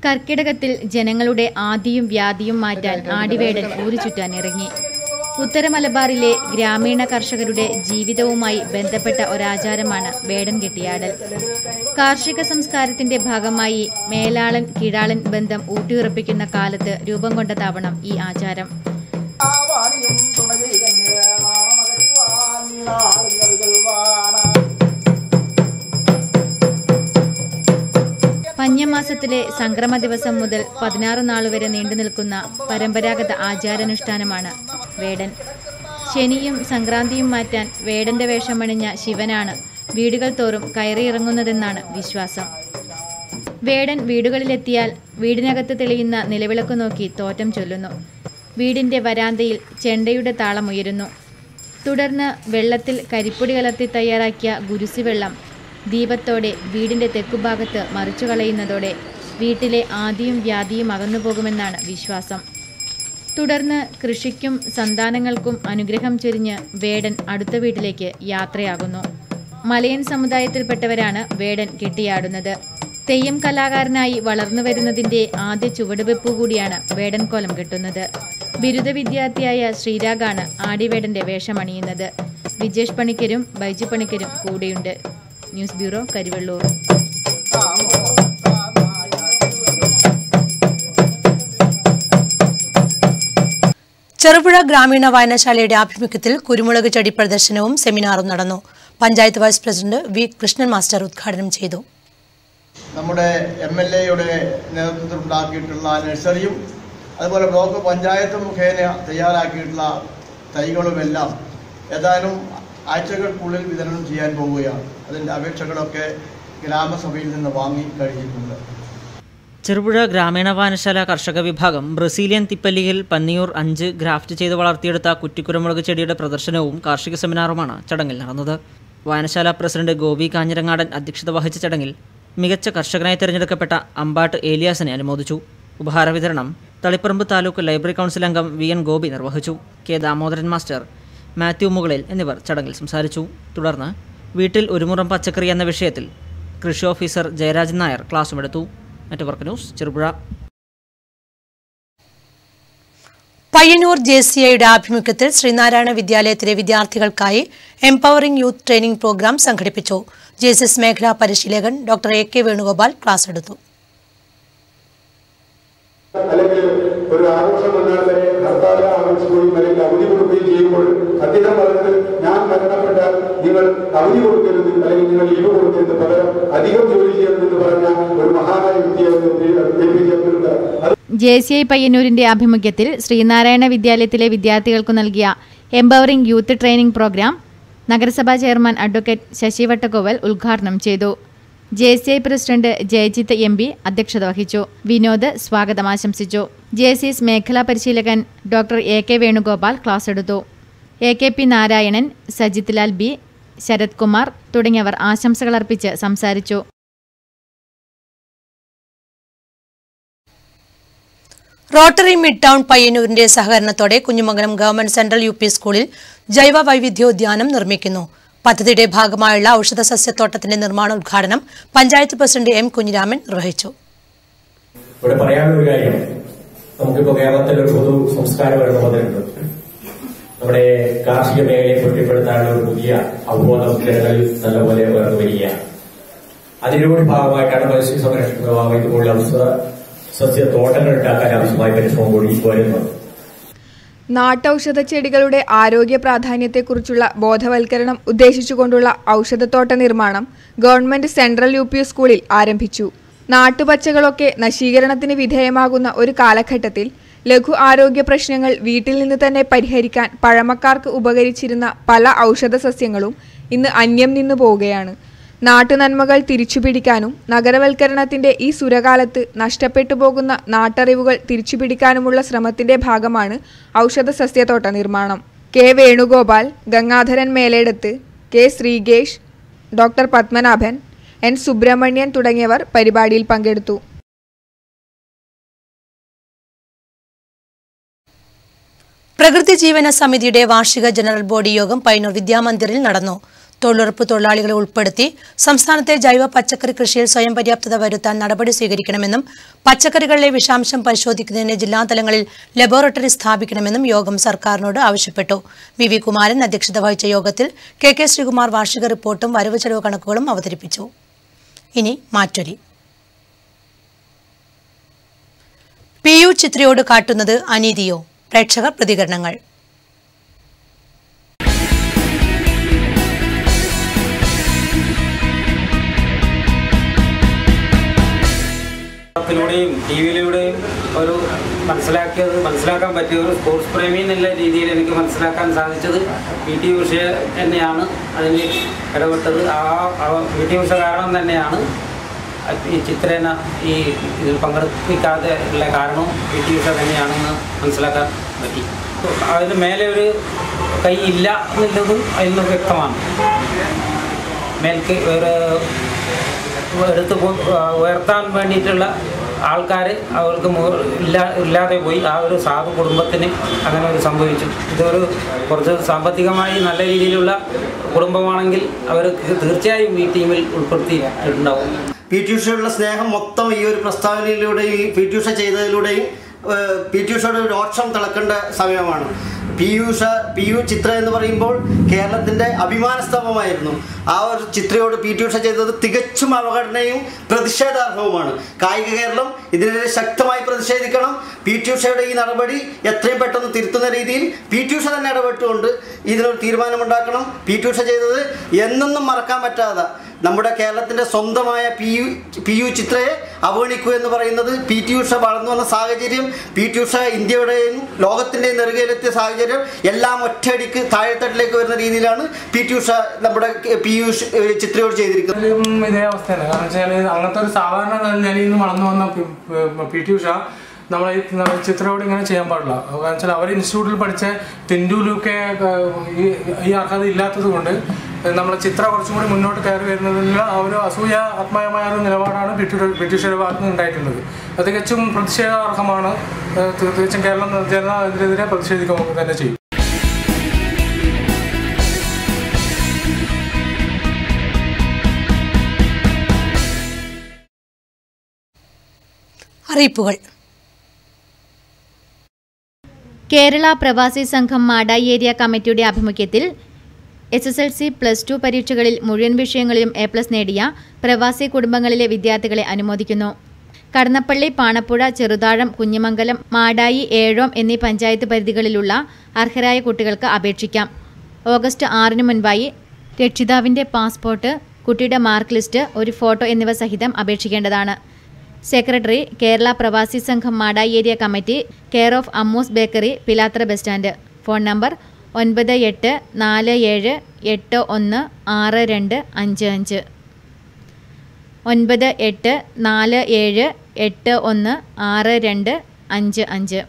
കർക്കിടകത്തിൽ ജനങ്ങളുടെ ആദിയും വ്യാധിയും മാറ്റാൻ ആടിവേടൻ ഊരു ചുറ്റാൻ ഇറങ്ങി. ഉത്തര മലബാറിലെ ഗ്രാമീണ കർഷകരുടെ ജീവിതവുമായി ബന്ധപ്പെട്ട ഒരാചാരമാണ് വേടൻ കെട്ടിയാടൽ. കാർഷിക സംസ്കാരത്തിന്റെ ഭാഗമായി മേലാളൻ കീഴാളൻ ബന്ധം ഊട്ടിയുറപ്പിക്കുന്ന കാലത്ത് രൂപം കൊണ്ടതാവണം ഈ ആചാരം. പഞ്ഞമാസത്തിലെ സംക്രമ ദിവസം മുതൽ 16 നാളുവരെ നീണ്ടുനിൽക്കുന്ന പരമ്പരാഗത ആചാരാനുഷ്ഠാനമാണ് വേടൻ. ശനിയും സംക്രാന്തിയും മാറ്റാൻ വേടന്റെ വേഷമണിഞ്ഞ ശിവനാണ് വീടുകൾ തോറും കയറിയിറങ്ങുന്നതെന്നാണ് വിശ്വാസം. വേടൻ വീടുകളിലെത്തിയാൽ വീടിനകത്ത് തെളിയുന്ന നിലവിളക്ക് നോക്കി തോറ്റം ചൊല്ലുന്നു. വീടിന്റെ വരാന്തയിൽ ചെണ്ടയുടെ താളമുയരുന്നു. തുടർന്ന് വെള്ളത്തിൽ കരിപ്പൊടി കലർത്തി തയ്യാറാക്കിയ ഗുരുസി വെള്ളം ദീപത്തോടെ വീടിന്റെ തെക്കുഭാഗത്ത് മറിച്ചു കളയുന്നതോടെ വീട്ടിലെ ആദിയും വ്യാധിയും അകന്നുപോകുമെന്നാണ് വിശ്വാസം. തുടർന്ന് കൃഷിക്കും സന്താനങ്ങൾക്കും അനുഗ്രഹം ചൊരിഞ്ഞ് വേടൻ അടുത്ത വീട്ടിലേക്ക് യാത്രയാകുന്നു. മലയൻ സമുദായത്തിൽപ്പെട്ടവരാണ് വേടൻ കെട്ടിയാടുന്നത്. തെയ്യം കലാകാരനായി വളർന്നു വരുന്നതിന്റെ ആദ്യ ചുവടുവെപ്പ് കൂടിയാണ് വേടൻ കോലം കെട്ടുന്നത്. ബിരുദ വിദ്യാർത്ഥിയായ ശ്രീരാഗാണ് ആടിവേടന്റെ വേഷമണിയുന്നത്. വിജേഷ് പണിക്കരും ബൈജു പണിക്കരും കൂടെയുണ്ട്. News bureau, Karivellur. ചെറുപുഴ ഗ്രാമീണ വായനശാലയുടെ ആഭിമുഖ്യത്തിൽ കുരുമുളക് ചെടി പ്രദർശനവും സെമിനാറും നടന്നു. Panchayat vice president V Krishnan master ഉദ്ഘാടനം ചെയ്തു. നമ്മുടെ MLAയുടെ നേതൃത്വത്തിലുണ്ടാക്കിയിട്ടുള്ള നഴ്സറിയും അതുപോലെ ബ്ലോക്ക് പഞ്ചായത്ത് മുഖേന തയ്യാറാക്കിയിട്ടുള്ള തൈകളുമെല്ലാം ഏതാനും ആഴ്ചകൾക്കുള്ളിൽ വിതരണം ചെയ്യാൻ പോവുകയാണ്. അതിൻ്റെ അപേക്ഷകളൊക്കെ ഗ്രാമസഭയിൽ നിന്ന് വാങ്ങി കഴിഞ്ഞിട്ടുണ്ട്. ചെറുപുഴ ഗ്രാമീണ വായനശാല കർഷക വിഭാഗം ബ്രസീലിയൻ തിപ്പല്ലിയിൽ പന്നിയൂർ 5 ഗ്രാഫ്റ്റ് ചെയ്ത് വളർത്തിയെടുത്ത കുറ്റിക്കുരുമുളക് ചെടിയുടെ പ്രദർശനവും കാർഷിക സെമിനാറുമാണ് ചടങ്ങിൽ നടന്നത്. വായനശാല പ്രസിഡന്റ് ഗോപി കാഞ്ഞിരങ്ങാടൻ അധ്യക്ഷത വഹിച്ച ചടങ്ങിൽ മികച്ച കർഷകനായി തിരഞ്ഞെടുക്കപ്പെട്ട അമ്പാട്ട് ഏലിയാസിനെ അനുമോദിച്ചു. ഉപഹാര വിതരണം തളിപ്പറമ്പ് താലൂക്ക് ലൈബ്രറി കൗൺസിൽ അംഗം VN ഗോപി നിർവഹിച്ചു. K ദാമോദരൻ മാസ്റ്റർ, മാത്യു മുകളിൽ എന്നിവർ ചടങ്ങിൽ സംസാരിച്ചു. തുടർന്ന് വീട്ടിൽ ഒരു മുറം പച്ചക്കറി എന്ന വിഷയത്തിൽ കൃഷി ഓഫീസർ ജയരാജൻ നായർ ക്ലാസുമെടുത്തു. Network news, Cherupuzha. പയ്യന്നൂർ JCIയുടെ ആഭിമുഖ്യത്തിൽ ശ്രീനാരായണ വിദ്യാലയത്തിലെ വിദ്യാർത്ഥികൾക്കായി എംപവറിംഗ് യൂത്ത് ട്രെയിനിംഗ് പ്രോഗ്രാം സംഘടിപ്പിച്ചു. JSS മേഖലാ പരിശീലകൻ ഡോക്ടർ AK വേണുഗോപാൽ ക്ലാസ് എടുത്തു. അല്ലെങ്കിൽ ഒരു ആഘോഷം വന്നാൽ വരെ ഹർത്താൽ ആഘോഷിക്കുകയും അല്ലെങ്കിൽ അവധി കൊടുക്കുകയും ചെയ്യുമ്പോൾ അദ്ദേഹം പറഞ്ഞത് ഞാൻ മരണപ്പെട്ടാൽ നിങ്ങൾ അവധി കൊടുക്കരുത് അല്ലെങ്കിൽ നിങ്ങൾ ലീവ് കൊടുക്കരുത്, പകരം അധികം ജോലി ചെയ്യണമെന്ന് പറഞ്ഞ ഒരു മഹാനായ വ്യക്തിയായിരുന്നു APJ അബ്ദുൽ കലാം. JCI പയ്യന്നൂരിന്റെ ആഭിമുഖ്യത്തിൽ ശ്രീനാരായണ വിദ്യാലയത്തിലെ വിദ്യാർത്ഥികൾക്ക് നൽകിയ എംപവറിംഗ് യൂത്ത് ട്രെയിനിംഗ് പ്രോഗ്രാം നഗരസഭാ ചെയർമാൻ അഡ്വക്കേറ്റ് ശശി വട്ടക്കോവൽ ഉദ്ഘാടനം ചെയ്തു. JCI പ്രസിഡന്റ് ജയജിത്ത് MP അധ്യക്ഷത വഹിച്ചു. വിനോദ് സ്വാഗതം ആശംസിച്ചു. JCS മേഖലാ പരിശീലകൻ ഡോക്ടർ AK വേണുഗോപാൽ ക്ലാസ് എടുത്തു. AKP നാരായണൻ, സജിത് ലാൽ B, ശരത് കുമാർ തുടങ്ങിയവർ ആശംസകൾ അർപ്പിച്ച് സംസാരിച്ചു. റോട്ടറി മിഡ് ടൗൺ പയ്യന്നൂരിന്റെ സഹകരണത്തോടെ കുഞ്ഞുമംഗലം ഗവൺമെന്റ് സെൻട്രൽ UP സ്കൂളിൽ ജൈവ വൈവിധ്യോദ്യാനം നിർമ്മിക്കുന്നു. പദ്ധതിയുടെ ഭാഗമായുള്ള ഔഷധ സസ്യത്തോട്ടത്തിന്റെ നിർമ്മാണോദ്ഘാടനം പഞ്ചായത്ത് പ്രസിഡന്റ് M കുഞ്ഞിരാമൻ നിർവഹിച്ചു. ഇവിടെ പറയാനുള്ള കാര്യം, നമുക്കിപ്പോൾ കേരളത്തിൽ ഒരു പൊതു സംസ്കാരം വന്നിട്ടുണ്ട്. നമ്മുടെ കാർഷിക മേഖലയെ കെട്ടിപ്പടുത്താനുള്ള ഒരു പുതിയ അവബോധം ജനങ്ങളിൽ നല്ലപോലെ ഉയർന്നു വരികയാണ്. അതിലൂടെ ഭാഗമായിട്ടാണ് പരിസ്ഥിതി സംരക്ഷണത്തിന്റെ ഭാഗമായി ഇതുപോലുള്ള ഔഷധ സസ്യ തോട്ടങ്ങൾ ഉണ്ടാക്കാൻ ആവശ്യമായ പരിശ്രമം കൂടി വരുന്നത്. നാട്ടൌഷധ ചെടികളുടെ ആരോഗ്യ പ്രാധാന്യത്തെക്കുറിച്ചുള്ള ബോധവൽക്കരണം ഉദ്ദേശിച്ചുകൊണ്ടുള്ള ഔഷധത്തോട്ട നിർമ്മാണം ഗവൺമെന്റ് സെൻട്രൽ UP സ്കൂളിൽ ആരംഭിച്ചു. നാട്ടുപച്ചകളൊക്കെ നശീകരണത്തിന് വിധേയമാകുന്ന ഒരു കാലഘട്ടത്തിൽ ലഘു ആരോഗ്യ പ്രശ്നങ്ങൾ വീട്ടിൽ നിന്ന് തന്നെ പരിഹരിക്കാൻ പഴമക്കാർക്ക് ഉപകരിച്ചിരുന്ന പല ഔഷധ സസ്യങ്ങളും ഇന്ന് അന്യം നിന്നു പോവുകയാണ്. നാട്ടുനന്മകൾ തിരിച്ചുപിടിക്കാനും നഗരവൽക്കരണത്തിന്റെ ഈ സുരകാലത്ത് നഷ്ടപ്പെട്ടു പോകുന്ന നാട്ടറിവുകൾ തിരിച്ചുപിടിക്കാനുമുള്ള ശ്രമത്തിന്റെ ഭാഗമാണ് ഔഷധ സസ്യത്തോട്ട നിർമ്മാണം. K Venugopal, Gangadharan Meledath, K Sreekesh, doctor Padmanabhan, N Subramanian തുടങ്ങിയവർ പരിപാടിയിൽ പങ്കെടുത്തു. പ്രകൃതി ജീവന സമിതിയുടെ വാർഷിക ജനറൽ ബോഡി യോഗം പയ്യന്നൂർ വിദ്യാമന്ദിറിൽ നടന്നു. തൊഴിലുറപ്പ് തൊഴിലാളികളെ ഉൾപ്പെടുത്തി സംസ്ഥാനത്തെ ജൈവ പച്ചക്കറി കൃഷിയിൽ സ്വയം പര്യാപ്തത വരുത്താൻ നടപടി സ്വീകരിക്കണമെന്നും പച്ചക്കറികളിലെ വിഷാംശം പരിശോധിക്കുന്നതിന് ജില്ലാതലങ്ങളിൽ ലബോറട്ടറി സ്ഥാപിക്കണമെന്നും യോഗം സർക്കാരിനോട് ആവശ്യപ്പെട്ടു. VV കുമാരൻ അധ്യക്ഷത വഹിച്ച യോഗത്തിൽ KK ശ്രീകുമാർ വാർഷിക റിപ്പോർട്ടും വരവ് ചെലവ് കണക്കുകളും അവതരിപ്പിച്ചു. ഇനി മാറ്റൊലി. PU ചിത്രയോട് കാട്ടുന്നത് അനീതിയോ? പ്രേക്ഷകർ പ്രതികരണങ്ങൾ. ിലൂടെയും TVയിലൂടെയും ഒരു മനസ്സിലാക്കാൻ പറ്റിയ ഒരു സ്പോർട്സ് പ്രേമി എന്നുള്ള രീതിയിൽ എനിക്ക് മനസ്സിലാക്കാൻ സാധിച്ചത് PT ഉഷ തന്നെയാണ്. അതിന് ഇടപെട്ടത് PT ഉഷ കാരണം തന്നെയാണ് ഈ ചിത്രേന ഈ ഇതിൽ പങ്കെടുപ്പിക്കാതെ ഉള്ള കാരണവും PT ഉഷ തന്നെയാണെന്ന് മനസ്സിലാക്കാൻ പറ്റി. അതിന് മേലെ ഒരു കൈ ഇല്ല എന്നുള്ളതും അതിൽ നിന്ന് വ്യക്തമാണ്. മേൽക്ക് എടുത്ത് ഉയർത്താൻ വേണ്ടിയിട്ടുള്ള ആൾക്കാർ അവർക്ക് ഇല്ലാതെ പോയി. ആ ഒരു സാധു കുടുംബത്തിന് അങ്ങനെ ഒരു സംഭവിച്ചു. ഇതൊരു കുറച്ച് സാമ്പത്തികമായി നല്ല രീതിയിലുള്ള കുടുംബമാണെങ്കിൽ അവർ തീർച്ചയായും ഈ ടീമിൽ ഉൾപ്പെടുത്തിയിട്ടുണ്ടാവും. പി ടി ഉഷയോടുള്ള സ്നേഹം മൊത്തം ഈ ഒരു പ്രസ്താവനയിലൂടെയും പി ടി ഉഷ ചെയ്തതിലൂടെയും പി ടി ഉഷയുടെ ഒരു രോക്ഷം തിളക്കേണ്ട സമയമാണ്. പി യു ചിത്ര എന്ന് പറയുമ്പോൾ കേരളത്തിൻ്റെ അഭിമാനസ്തംഭമായിരുന്നു. ആ ഒരു ചിത്രയോട് പി ടി ഉഷ ചെയ്തത് തികച്ചും അവഗണനയും പ്രതിഷേധാർഹവുമാണ്. കായിക കേരളം ഇതിനെതിരെ ശക്തമായി പ്രതിഷേധിക്കണം. പി ടി ഉഷയുടെ ഈ നടപടി എത്രയും പെട്ടെന്ന് തിരുത്തുന്ന രീതിയിൽ പി ടി ഉഷ തന്നെ ഇടപെട്ടുകൊണ്ട് ഇതിനൊരു തീരുമാനമുണ്ടാക്കണം. പി ടി ഉഷ ചെയ്തത് എന്നെന്നും മറക്കാൻ പറ്റാതെ നമ്മുടെ കേരളത്തിൻ്റെ സ്വന്തമായ പി യു ചിത്രയെ അവഗണിക്കുക എന്ന് പറയുന്നത് പി ടി ഉഷ വളർന്നു വന്ന സാഹചര്യം, പി ടി ഉഷ ഇന്ത്യയുടെയും ലോകത്തിൻ്റെയും നെറുകയിലെത്തിയ സാഹചര്യം എല്ലാം ഒറ്റയടിക്ക് താഴെത്തട്ടിലേക്ക് വരുന്ന രീതിയിലാണ് പി ടി ഉഷ നമ്മുടെ പി യു ചിത്രയോട് ചെയ്തിരിക്കുന്നത്. ഇതേ അവസ്ഥയാണ്. കാരണം വെച്ചാൽ അങ്ങനത്തെ ഒരു സാധാരണ നിലയിൽ നിന്ന് വളർന്നു വന്ന പി ടി ഉഷ നമ്മളെ ചിത്രയോട് ഇങ്ങനെ ചെയ്യാൻ പാടില്ല. കാരണം വെച്ചാൽ അവർ ഇൻസ്റ്റിറ്റ്യൂട്ടിൽ പഠിച്ച ടിൻഡുലൊക്കെ ഈ അർഹത ഇല്ലാത്തത് കൊണ്ട് നമ്മളെ ചിത്ര കുറച്ചും കൂടി മുന്നോട്ട് കയറി വരുന്നതിനുള്ള ആ ഒരു അസൂയാത്മകമായ ഒരു നിലപാടാണ് ബ്രിട്ടീഷുകാരുടെ ഭാഗത്ത് നിന്ന് ഉണ്ടായിട്ടുള്ളത്. അത് തികച്ചും പ്രതിഷേധാർഹമാണ്. തികച്ചും കേരളം ജനത അതിനെതിരെ പ്രതിഷേധിക്കുക തന്നെ ചെയ്യും. അറിയിപ്പുകൾ. കേരള പ്രവാസി സംഘം മാടായി ഏരിയ കമ്മിറ്റിയുടെ ആഭിമുഖ്യത്തിൽ SSLC +2 പരീക്ഷകളിൽ മുഴുവൻ വിഷയങ്ങളിലും A+ നേടിയ പ്രവാസി കുടുംബങ്ങളിലെ വിദ്യാർത്ഥികളെ അനുമോദിക്കുന്നു. കടന്നപ്പള്ളി, പാണപ്പുഴ, ചെറുതാഴം, കുഞ്ഞിമംഗലം, മാടായി, ഏഴോം എന്നീ പഞ്ചായത്ത് പരിധികളിലുള്ള അർഹരായ കുട്ടികൾക്ക് അപേക്ഷിക്കാം. ഓഗസ്റ്റ് 6 മുൻപായി രക്ഷിതാവിൻ്റെ പാസ്പോർട്ട്, കുട്ടിയുടെ മാർക്ക് ലിസ്റ്റ്, ഒരു ഫോട്ടോ എന്നിവ സഹിതം അപേക്ഷിക്കേണ്ടതാണ്. Secretary, Kerala Pravasi Sangham Madayi area committee, care of Ammu's bakery, Pilathara bus stand. Phone number 9847816255 9847816255.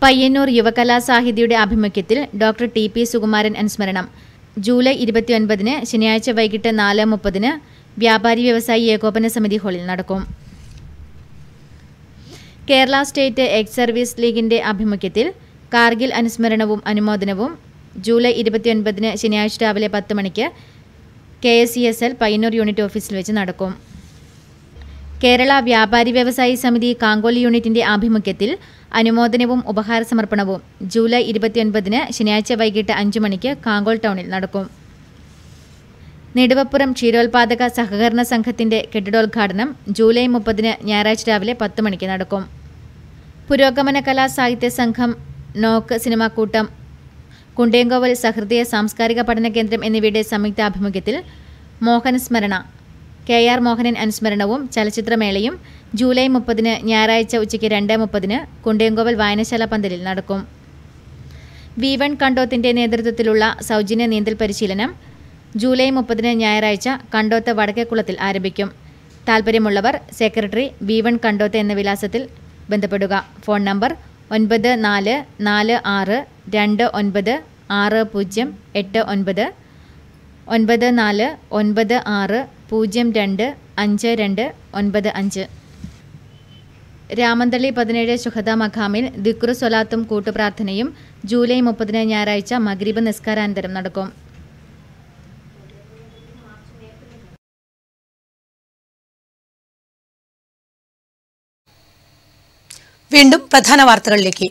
Payyanur യുവകലാസാഹിതിയുടെ ആഭിമുഖ്യത്തിൽ ഡോക്ടർ TP സുകുമാരൻ അനുസ്മരണം ജൂലൈ 29 ശനിയാഴ്ച വൈകിട്ട് 4:30 വ്യാപാരി വ്യവസായി ഏകോപന സമിതി ഹാളിൽ നടക്കും. കേരള സ്റ്റേറ്റ് എക്സ് സർവീസ് ലീഗിന്റെ ആഭിമുഖ്യത്തിൽ കാർഗിൽ അനുസ്മരണവും അനുമോദനവും ജൂലൈ 29 ശനിയാഴ്ച രാവിലെ 10 മണിക്ക് KSESL പയ്യന്നൂർ യൂണിറ്റ് ഓഫീസിൽ വെച്ച് നടക്കും. കേരള വ്യാപാരി വ്യവസായി സമിതി കാങ്കോലി യൂണിറ്റിന്റെ ആഭിമുഖ്യത്തിൽ അനുമോദനവും ഉപഹാര സമർപ്പണവും ജൂലൈ 29 ശനിയാഴ്ച വൈകിട്ട് 5 മണിക്ക് കാങ്കോൾ ടൗണിൽ നടക്കും. നെടുവപ്പുറം ക്ഷീരോത്പാദക സഹകരണ സംഘത്തിന്റെ കെട്ടിടോദ്ഘാടനം ജൂലൈ 30 ഞായറാഴ്ച രാവിലെ 10 മണിക്ക് നടക്കും. പുരോഗമന കലാ സാഹിത്യ സംഘം, നോക്ക് സിനിമാക്കൂട്ടം, കുണ്ടേങ്കോവൽ സഹൃദയ സാംസ്കാരിക പഠന കേന്ദ്രം എന്നിവയുടെ സംയുക്താഭിമുഖ്യത്തിൽ മോഹനസ്മരണ KR മോഹനൻ അനുസ്മരണവും ചലച്ചിത്രമേളയും ജൂലൈ 30 ഞായറാഴ്ച ഉച്ചയ്ക്ക് 2:30 കുണ്ടേങ്കോവൽ വായനശാല പന്തലിൽ നടക്കും. V1 കണ്ടോത്തിന്റെ നേതൃത്വത്തിലുള്ള സൗജന്യ നീന്തൽ പരിശീലനം ജൂലൈ 30 ഞായറാഴ്ച കണ്ടോത്ത് വടക്കേക്കുളത്തിൽ ആരംഭിക്കും. താൽപ്പര്യമുള്ളവർ സെക്രട്ടറി V1 കണ്ടോത്ത് എന്ന വിലാസത്തിൽ ബന്ധപ്പെടുക. Phone number 9446296089 9496025295. രാമന്തളി 17 ശുഹദ മഖാമിൽ ദിക്റു സ്വലാത്തും കൂട്ടുപ്രാർത്ഥനയും ജൂലൈ 30 ഞായറാഴ്ച മഗ്രിബ് നിസ്കാരാനന്തരം നടക്കും. വീണ്ടും പ്രധാന വാർത്തകളിലേക്ക്.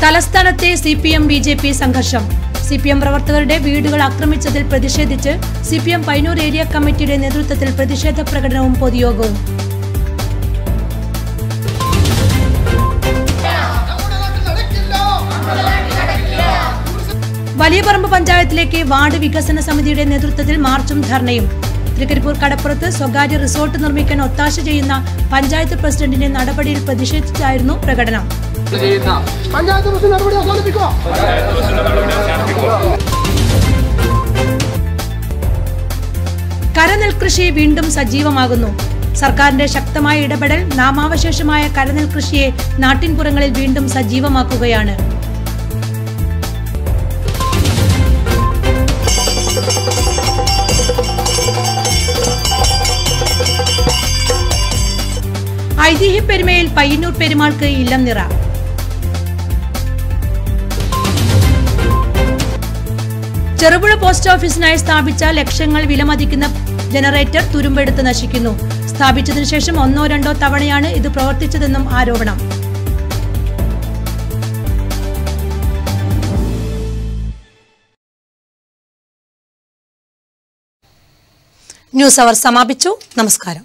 തലസ്ഥാനത്തെ CPM-BJP സംഘർഷം. CPM പ്രവർത്തകരുടെ വീടുകൾ ആക്രമിച്ചതിൽ പ്രതിഷേധിച്ച് CPM പയ്യന്നൂർ ഏരിയ കമ്മിറ്റിയുടെ നേതൃത്വത്തിൽ പ്രതിഷേധ പ്രകടനവും പൊതുയോഗവും. വലിയപറമ്പ് പഞ്ചായത്തിലേക്ക് വാർഡ് വികസന സമിതിയുടെ നേതൃത്വത്തിൽ മാർച്ചും ധർണയും. തൃക്കരിപ്പൂർ കടപ്പുറത്ത് സ്വകാര്യ റിസോർട്ട് നിർമ്മിക്കാൻ ഒത്താശ ചെയ്യുന്ന പഞ്ചായത്ത് പ്രസിഡന്റിന്റെ നടപടിയിൽ പ്രതിഷേധിച്ചായിരുന്നു പ്രകടനം. കരനെൽകൃഷി വീണ്ടും സജീവമാകുന്നു. സർക്കാരിന്റെ ശക്തമായ ഇടപെടൽ നാമാവശേഷമായ കരനെൽ കൃഷിയെ നാട്ടിൻപുറങ്ങളിൽ വീണ്ടും സജീവമാക്കുകയാണ്. ഐതിഹ്യ പെരുമയിൽ പയ്യന്നൂർ പെരുമാൾക്ക് ഇല്ലം നിറ. ചെറുപുഴ പോസ്റ്റ് ഓഫീസിനായി സ്ഥാപിച്ച ലക്ഷങ്ങൾ വിലമതിക്കുന്ന ജനറേറ്റർ തുരുമ്പെടുത്ത് നശിക്കുന്നു. സ്ഥാപിച്ചതിനു ശേഷം 1-2 തവണയാണ് ഇത് പ്രവർത്തിച്ചതെന്നും ആരോപണം. ന്യൂസ് അവർ സമാപിച്ചു. നമസ്കാരം.